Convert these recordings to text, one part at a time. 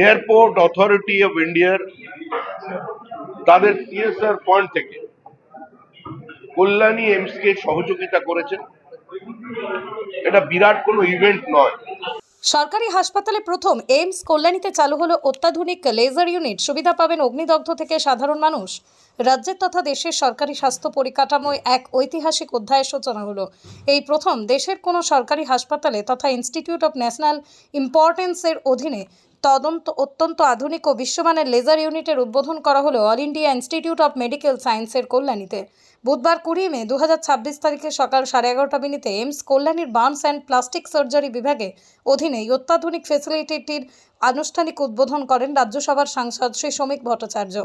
Airport authority of ইন্ডিয়ার তাদের CSR fund থেকে কল্যাণী এইমস কে সহযোগিতা করেছেন। এটা বিরাট কোনো ইভেন্ট নয়। সরকারি হাসপাতালে প্রথম এইমস কল্যাণীতে চালু হলো অত্যাধুনিক লেজার ইউনিট। সুবিধা পাবেন অগ্নিদগ্ধ থেকে সাধারণ মানুষ। রাজ্যের তথা দেশের সরকারি স্বাস্থ্য পরিকাঠামোয় এক ঐতিহাসিক অধ্যায়ের সূচনা হলো। এই প্রথম দেশের কোনো সরকারি হাসপাতালে তথা ইনস্টিটিউট অফ ন্যাশনাল ইম্পর্টেন্সের অধীনে অত্যন্ত আধুনিক ও বিশ্বমানের লেজার ইউনিটের উদ্বোধন করা হলো All India Institute of Medical সায়েন্সের কল্যাণীতে। বুধবার 20 মে 2026 তারিখে সকাল 11:30 এইমস কল্যাণীর বার্নস অ্যান্ড প্লাস্টিক সার্জারি বিভাগে অধীনে এই অত্যাধুনিক ফ্যাসিলিটিটির আনুষ্ঠানিক উদ্বোধন করেন রাজ্যসভার সাংসদ শ্রী শ্রমিক ভট্টাচার্য।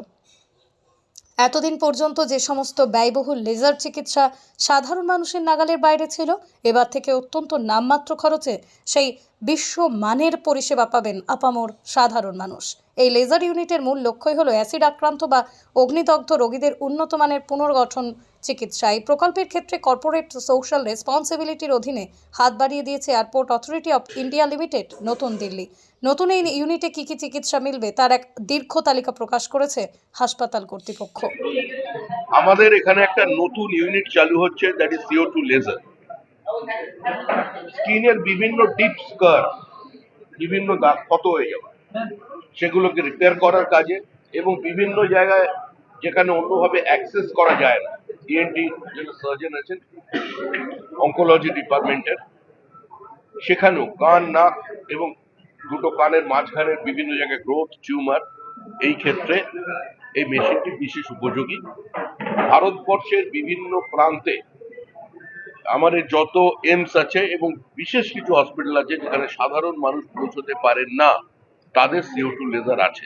এতদিন পর্যন্ত যে সমস্ত ব্যয়বহুল লেজার চিকিৎসা সাধারণ মানুষের নাগালের বাইরে ছিল, এবার থেকে অত্যন্ত নামমাত্র খরচে সেই বিশ্বমানের পরিষেবা পাবেন আপামর সাধারণ মানুষ। এই লেজার ইউনিটের মূল লক্ষ্যই হলো অ্যাসিড আক্রান্ত বা অগ্নিদগ্ধ রোগীদের উন্নত মানের পুনর্গঠন চিকিৎসা। এই প্রকল্পের ক্ষেত্রে কর্পোরেট সোশ্যাল রেসপন্সিবিলিটির অধীনে হাত বাড়িয়ে দিয়েছে airport authority of India limited, নতুন দিল্লি। নতুন এই ইউনিটে কী কী চিকিৎসা মিলবে তার এক দীর্ঘ তালিকা প্রকাশ করেছে হাসপাতাল কর্তৃপক্ষ। আমাদের এখানে একটা নতুন ইউনিট চালু হচ্ছে, দ্যাট ইজ CO2 লেজার। স্কিনের বিভিন্ন ডিপ স্কার, বিভিন্ন দাগ ক্ষত হয়ে যাবে, সেগুলোকে রিপেয়ার করার কাজে, এবং বিভিন্ন জায়গায় যেখানে অন্যভাবে অ্যাক্সেস করা যায় না, ENT যেটা সার্জন আছেন অঙ্কোলজি ডিপার্টমেন্টের, সেখানেও কান, নাক এবং দুটো কানের মাঝখানের বিভিন্ন জায়গায় গ্রোথ, টিউমার, এই ক্ষেত্রে এই মেশিনটি বিশেষ উপযোগী। ভারতবর্ষের বিভিন্ন প্রান্তে আমাদের যত এইমস আছে এবং বিশেষ কিছু হসপিটাল আছে যেখানে সাধারণ মানুষ পৌঁছতে পারেন না, তাদের CO2 লেজার আছে।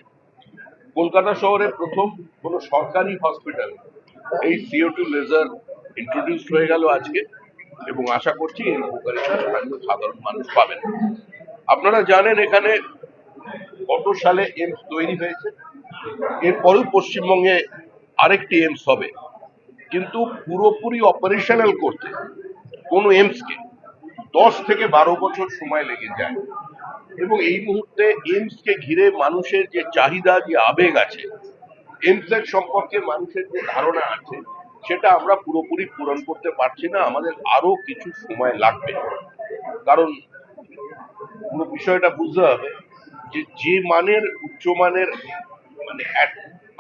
কলকাতা শহরে প্রথম কোনো সরকারি হসপিটাল এই CO2 লেজার ইন্ট্রোডিউস হয়ে গেল আজকে, এবং আশা করছি এর উপকারিতা সাধারণ মানুষ পাবেন। আপনারা জানেন এখানে কত সালে এইমস তৈরি হয়েছে, এরপরেও পশ্চিমবঙ্গে আরেকটি এইমস হবে, কিন্তু পুরোপুরি অপারেশনাল করতে কোনো এইমসকে 10 থেকে 12 বছর সময় লেগে যায়। এবং এই মুহূর্তে এইমসকে ঘিরে মানুষের যে চাহিদা, যে আবেগ আছে, এইমসের সম্পর্কে মানুষের যে ধারণা আছে, সেটা আমরা পুরোপুরি পূরণ করতে পারছি না। আমাদের আরো কিছু সময় লাগবে, কারণ পুরো বিষয়টা বুঝতে হবে যে মানের, উচ্চমানের, মানে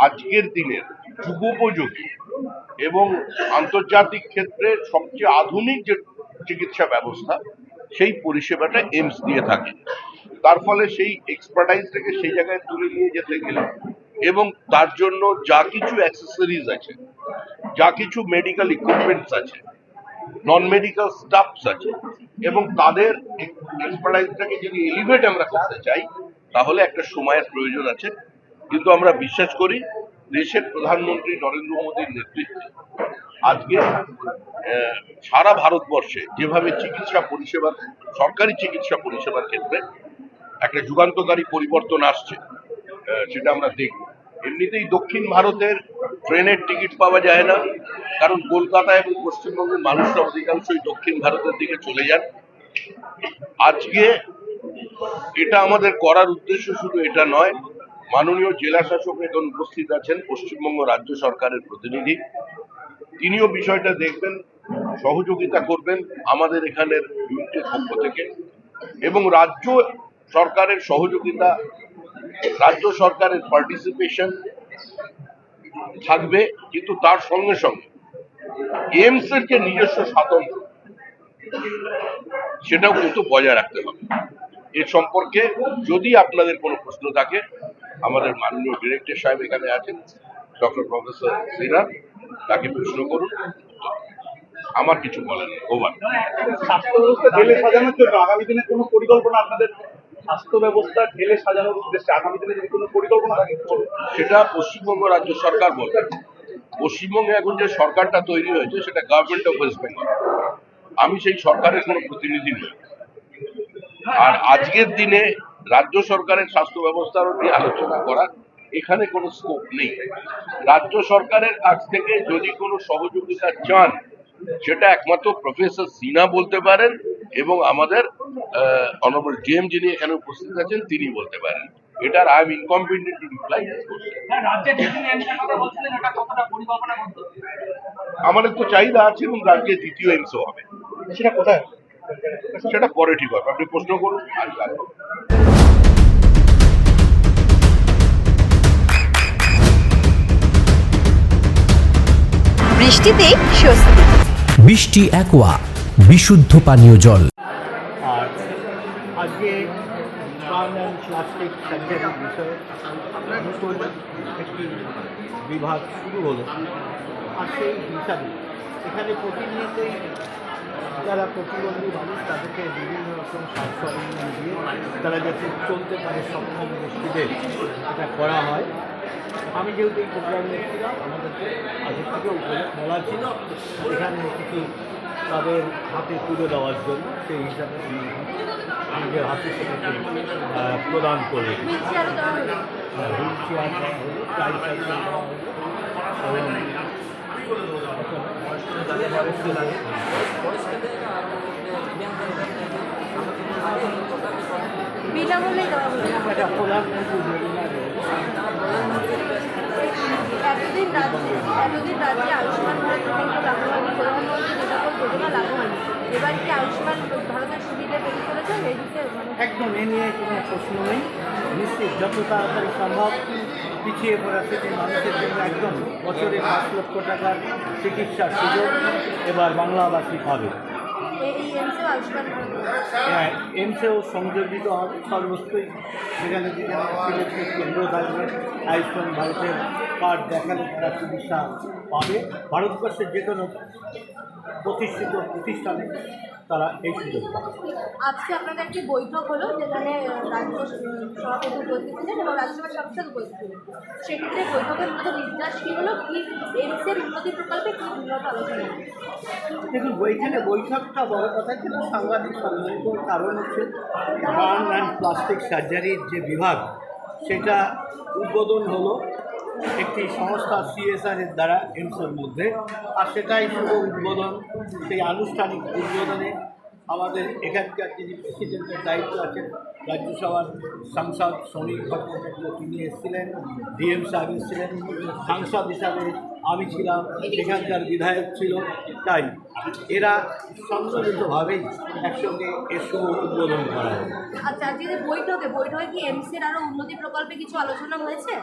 আজকের দিনের যুগোপযোগী এবং আন্তর্জাতিক ক্ষেত্রে সবচেয়ে আধুনিক যে চিকিৎসা ব্যবস্থা, সেই পরিষেবাটা এইমস দিয়ে থাকে। তার ফলে সেই এক্সপার্টাইজটাকে সেই জায়গায় তুলে নিয়ে যেতে গেলে, এবং তার জন্য যা কিছু অ্যাক্সেসরিজ আছে, যা কিছু মেডিকেল ইকুইপমেন্টস আছে, নন মেডিকেল স্টাফস আছে, এবং তাদের এক্সপার্টাইজটাকে যদি এলিভেট আমরা করতে চাই, তাহলে একটা সময়ের প্রয়োজন আছে। কিন্তু আমরা বিশ্বাস করি দেশের প্রধানমন্ত্রী নরেন্দ্র মোদীর নেতৃত্বে আজকে সারা ভারতবর্ষে যেভাবে চিকিৎসা পরিষেবা, সরকারি চিকিৎসা পরিষেবার ক্ষেত্রে একটা যুগান্তকারী পরিবর্তন আসছে, সেটা আমরা দেখব। এমনিতেই দক্ষিণ ভারতের ট্রেনের টিকিট পাওয়া যায় না, কারণ কলকাতা এবং পশ্চিমবঙ্গের মানুষরা অধিকাংশই দক্ষিণ ভারতের দিকে চলে যান। আজকে এটা আমাদের করার উদ্দেশ্য শুধু এটা নয়, মাননীয় জেলা শাসক এখন উপস্থিত আছেন, পশ্চিমবঙ্গ রাজ্য সরকারের প্রতিনিধি, তিনিও বিষয়টা দেখবেন, সহযোগিতা করবেন আমাদের এখানের ইউনিটের পক্ষ থেকে, এবং রাজ্য সরকারের সহযোগিতা, রাজ্য সরকারের পার্টিসিপেশন থাকবে। কিন্তু তার সঙ্গে সঙ্গে এইমস এর যে নিজস্ব স্বাতন্ত্র্য, সেটাও কিন্তু বজায় রাখতে হবে। এর সম্পর্কে যদি আপনাদের কোনো প্রশ্ন থাকে, আমাদের মাননীয় ডিরেক্টর সাহেব এখানে আছেন, ডক্টর প্রফেসর সিনহা, তাকে প্রশ্ন করুন। আমার কিছু বলার নেই। ওভার। স্বাস্থ্য ব্যবস্থা ঢেলে সাজানোর জন্য আগামী দিনে কোনো পরিকল্পনা, আপনাদের স্বাস্থ্য ব্যবস্থা ঢেলে সাজানোর উদ্দেশ্যে আগামী দিনে যদি কোনো পরিকল্পনা থাকে, সেটা পশ্চিমবঙ্গ রাজ্য সরকার বলবে। পশ্চিমবঙ্গে এখন যে সরকারটা তৈরি হয়েছে, সেটা গভর্নমেন্ট অফ ওয়েস্ট বেঙ্গল। আমি সেই সরকারের কোনো প্রতিনিধি নই। আর আজকের দিনে রাজ্য সরকারের স্বাস্থ্য ব্যবস্থার নিয়ে আলোচনা করার এখানে কোনো স্কোপ নেই। রাজ্য সরকারের কাছ থেকে যদি কোনো সহযোগিতা চান, সেটা একমাত্র প্রফেসর সিনহা বলতে পারেন, এবং আমাদের অনারেবল GM যিনি এখানে উপস্থিত আছেন তিনি বলতে পারেন। এটার I am incompetent to reply. আমাদের তো চাহিদা আছে এবং রাজ্যে দ্বিতীয় এইমসও হবে। সেটা কোথায়? সেটা পরে ঠিক হবে, আপনি প্রশ্ন করুন। আজকাল বৃষ্টিতেই স্বস্তি। বৃষ্টি অ্যাকোয়া বিশুদ্ধ পানীয় জল। আর আজকে গান অ্যান্ড প্লাস্টিক সার্জারির বিষয়ে নতুন একটি বিভাগ শুরু হলো। আর সেই হিসাবে এখানে প্রতিনিয়তই যারা প্রতিবন্ধী মানুষ তাদেরকে বিভিন্ন রকম সাজ সরঞ্জাম দিয়ে তারা যাতে চলতে পারে সক্ষম ব্যক্তিদের এটা করা হয়। আমি যেহেতু এই প্রোগ্রামে ছিলাম, আমাদেরকে আগে থেকেও বলা ছিল এখানে কিছু তাদের হাতে তুলে দেওয়ার জন্য, সেই হিসাবে নিজের হাতে সেটাকে প্রদান করে হুইল চেয়ার দেওয়া হলো, ট্রাইসাইকেল দেওয়া হলো এবং বিনামূল্যে দেওয়া হলো। এটা প্রধানমন্ত্রী যোজনা এতদিন রাজ্যে আয়ুষ্মান ভারত প্রকল্প লাগু হয়নি, প্রধানমন্ত্রী নিরাপদ যোজনা লাগু হয়নি। এবার কি আয়ুষ্মান ভারতের সুবিধা পেতে চলেছে? এই বিষয়ে একদম এ নিয়ে কোনো প্রশ্ন নেই। নিশ্চিত যত তাড়াতাড়ি সম্ভব পিছিয়ে পড়া থেকে মানুষের জন্য একদম বছরে 5 লক্ষ টাকার চিকিৎসার সুযোগ এবার বাংলাবাসী পাবে। এই এমসেও আয়ুষ্মান ভারত হ্যাঁ, এমসেও সংযোজিত হবে সর্বত্রই। সেখানে যেখানে সিলেক্টেড কেন্দ্র থাকবে, আয়ুষ্মান ভারতের কার্ড দেখালে তারা চিকিৎসা পাবে। ভারতবর্ষের যে কোনো প্রতিষ্ঠিত প্রতিষ্ঠানে তারা এই সুযোগ পাবে। আজকে আপনাদের একটি বৈঠক হলো, যেখানে রাজ্য সভাপতি উপস্থিত ছিলেন এবং রাজ্যসভার সাংসদ উপস্থিত ছিলেন। সেক্ষেত্রে বৈঠকের মধ্যে নির্দেশ কী হলো, কি এমসের উন্নতি প্রকল্পে কী মূলত আলোচনা হলো? দেখুন, ওইখানে বৈঠকটা বড় কথা ছিল, সাংবাদিক সম্মানিত কারণ হচ্ছে গান অ্যান্ড প্লাস্টিক সার্জারির যে বিভাগ সেটা উদ্বোধন হলো একটি সংস্থা সিএসআরের দ্বারা এমসের মধ্যে। আর সেটাই শুভ উদ্বোধন। সেই আনুষ্ঠানিক উদ্বোধনে আমাদের এখানকার যিনি প্রেসিডেন্টের দায়িত্ব আছেন, রাজ্যসভার সাংসদ সমীর ভট্টাচার্য, তিনি এসেছিলেন, ডিএম সাহেব এসেছিলেন, সাংসদ হিসাবে আমি ছিলাম, এখানকার বিধায়ক ছিল। তাই এরা সংগঠিতভাবেই একসঙ্গে এর শুভ উদ্বোধন করা হয়। আচ্ছা, আজকে যে বৈঠকে কি এমসের আরও উন্নতি প্রকল্পে কিছু আলোচনা হয়েছে?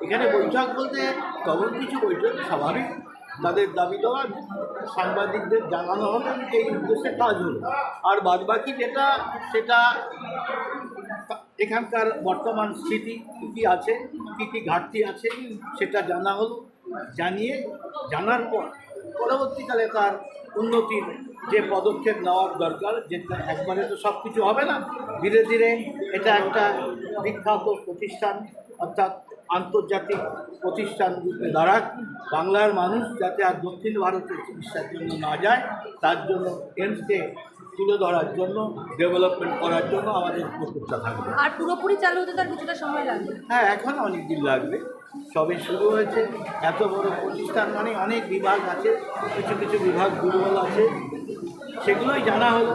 এখানে বৈঠক বলতে তেমন কিছু বৈঠক স্বাভাবিক, তাদের দাবি দেওয়া সাংবাদিকদের জানানো হলো, এই উদ্দেশ্যে কাজ হলো। আর বাদবাকি যেটা সেটা এখানকার বর্তমান স্থিতি কী কী আছে, কী কী ঘাটতি আছে সেটা জানা হলো। জানার পর পরবর্তীকালে তার উন্নতির যে পদক্ষেপ নেওয়ার দরকার, যেটা একবারে তো সব কিছু হবে না, ধীরে ধীরে এটা একটা বিখ্যাত প্রতিষ্ঠান অর্থাৎ আন্তর্জাতিক প্রতিষ্ঠান রূপে দাঁড়াক। বাংলার মানুষ যাতে আর দক্ষিণ ভারতের চিকিৎসার জন্য না যায়, তার জন্য এমসকে তুলে ধরার জন্য, ডেভেলপমেন্ট করার জন্য আমাদের প্রচেষ্টা থাকবে। আর পুরোপুরি চালু হতে তার কিছুটা সময় লাগবে? হ্যাঁ, এখন অনেক দিন লাগবে, সবে শুরু হয়েছে। এত বড় প্রতিষ্ঠান মানে অনেক বিভাগ আছে, কিছু কিছু বিভাগ দুর্বল আছে, সেগুলোই জানা হলো।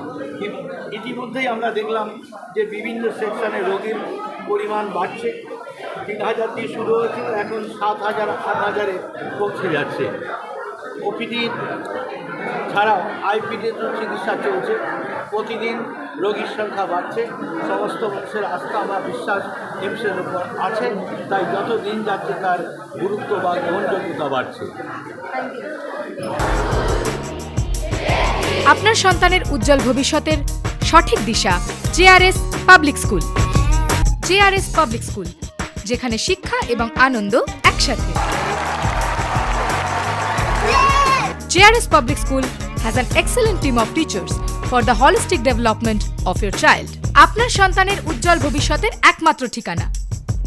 ইতিমধ্যেই আমরা দেখলাম যে বিভিন্ন সেকশনে রোগীর পরিমাণ বাড়ছে। 3000 দিয়ে শুরু হয়েছিল, এখন 7000 8000-এ পৌঁছে যাচ্ছে। ওপিডি ছাড়াও আইপিডিতেও চিকিৎসা চলছে। প্রতিদিন রোগীর সংখ্যা বাড়ছে। সমস্ত মানুষের আস্থা বা বিশ্বাস এমসের উপর আছে, তাই যত দিন যাচ্ছে তার গুরুত্ব বা গ্রহণযোগ্যতা বাড়ছে। আপনার সন্তানের উজ্জ্বল ভবিষ্যতের সঠিক দিশা JRS public school. JRS public school, যেখানে শিক্ষা এবং আনন্দ একসাথে। JRS Public School has an excellent team of teachers for the holistic development of your child. আপনার সন্তানের উজ্জ্বল ভবিষ্যতের একমাত্র ঠিকানা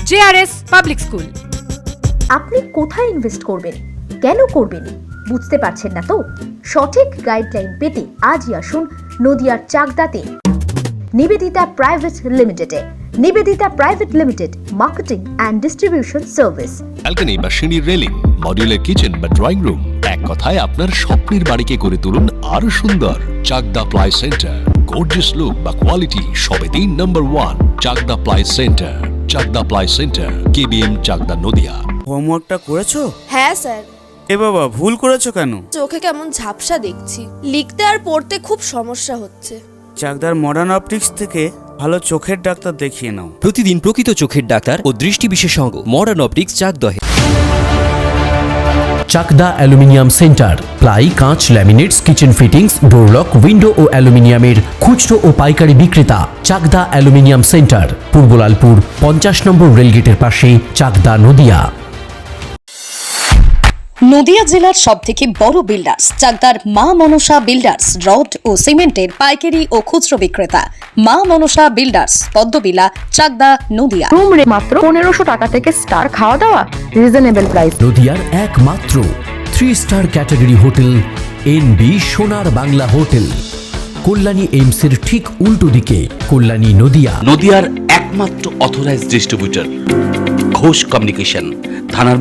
JRS Public School। আপনি কোথায় ইনভেস্ট করবেন, কেন করবেন বুঝতে পারছেন না তো? সঠিক গাইডলাইন পেতে আজই আসুন নদিয়ার চাকদাতে নিবেদিতা প্রাইভেট লিমিটেডে। Nivedita private limited, marketing and distribution service. Balcony বা সিঁড়ির রেলিং, মডিউলার কিচেন বা ড্রয়িং রুম, এক কথায় আপনার স্বপ্নের বাড়িকে করে তুলুন আরো সুন্দর। Chakdah ply centre, gorgeous look বা কোয়ালিটি সবে 3 নম্বর 1 Chakdah ply centre, Chakdah ply centre, KBM Chakdah Nadia. হোমওয়ার্কটা করেছো? হ্যাঁ স্যার। এ বাবা, ভুল করেছো কেন? চোখে কেমন ঝাপসা দেখছি, লিখতে আর পড়তে খুব সমস্যা হচ্ছে। চাকদার মডার্ন অপটিক্স থেকে ভালো চোখের ডাক্তার দেখিয়ে নাও। প্রতিদিন প্রকৃত চোখের ডাক্তার ও দৃষ্টি বিশেষজ্ঞ মডার্ন অপটিক্স চাকদহে। চাকদা অ্যালুমিনিয়াম সেন্টার, প্লাই, কাঁচ, laminates, kitchen fittings, door lock, window ও অ্যালুমিনিয়ামের খুচরো ও পাইকারি বিক্রেতা। চাকদা অ্যালুমিনিয়াম সেন্টার, পূর্ব লালপুর 50 নম্বর রেলগেটের পাশে, চাকদা, নদিয়া। নদিয়া জেলার সবথেকে বড় বিল্ডার্স চাকদার মা মনসা বিল্ডার্স, রড ও সিমেন্টের পাইকারি ও খুচরো বিক্রেতা। মা মনসা বিল্ডার্স, পদ্মবিলা, চাকদা, নদিয়া। রুম রে মাত্র 1500 টাকা থেকে স্টার, খাওয়া দাওয়া রিজনেবল প্রাইস। নদিয়ার একমাত্র 3 স্টার ক্যাটাগরি হোটেল এনবি সোনার বাংলা হোটেল, কল্যাণী এইমসের ঠিক উল্টো দিকে, কল্যাণী, নদিয়া। নদিয়ার একমাত্র অথরাইজড ডিস্ট্রিবিউটর ঘোষ কমিউনিকেশন, থানার